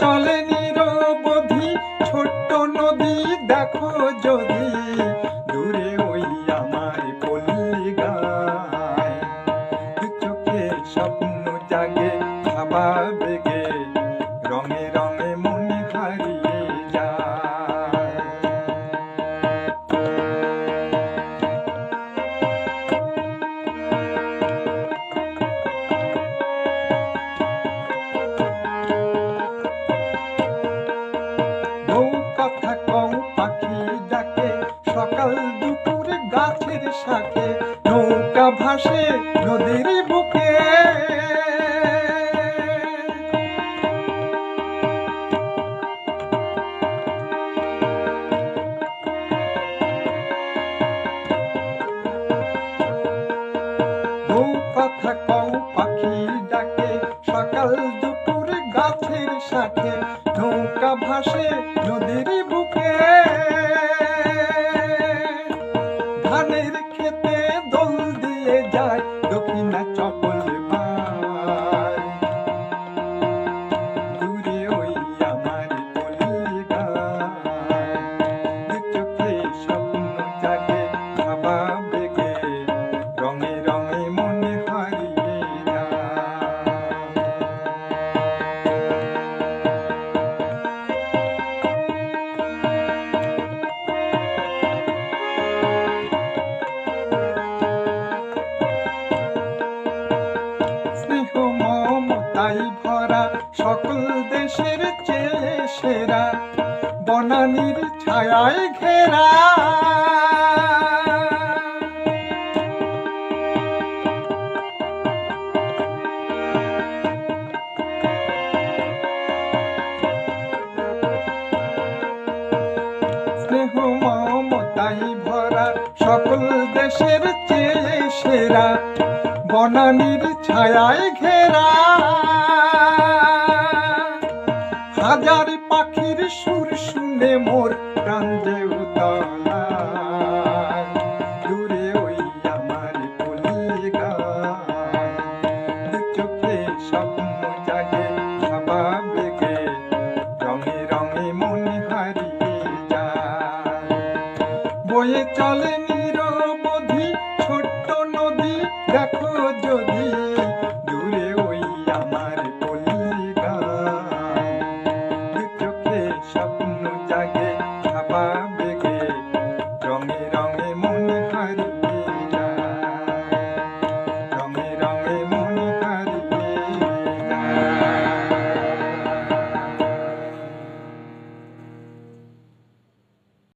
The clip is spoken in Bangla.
চলে নিরবধি ছোট্ট নদী দেখো যদি দূরে ওই আমার পল্লী গায়। দু চোখে স্বপ্ন জাগে ভাবা বেগে রঙে রঙে মন হারিয়ে যায়। নৌকা থাকাও পাখি ডাকে সকাল দুপুর গাছের শাখে নৌকা ভাসে নদীর বুকে। নৌকা থাকাও পাখি ডাকে সকাল দুপুর গাছের শাখে নৌকা ভাসে নদীর বুকে। ধানের খেতে দোল দিয়ে যায় দক্ষিণা চপল পায়। দূরে ওই আমার পল্লী গায়। দু চোখে স্বপ্ন জাগে ভাবা বেগে রঙে রঙে মন হারিয়ে যায়। স্নেহ মমতাই ভরা সকল দেশের চেয়ে সেরা বনানীর ছায়ায় ঘেরা। স্নেহ মমতাই ভরা সকল দেশের চেয়ে সেরা বনানীর ছায়ায় ঘেরা। হাজার পাখির সুর শুনে মোর প্রাণ যে উতলায়। দূরে ওই আমার পল্লী গায়। দু চোখে স্বপ্ন জাগে ভাবা বেগে রঙে রঙে মন হারিয়ে যায়। বয়ে চলে নিরবধি ছোট্ট নদী দেখো যদি দূরে ওই আমার পল্লী গায়। দু চোখে স্বপ্ন জাগে ভাবা বেগে রঙে রঙে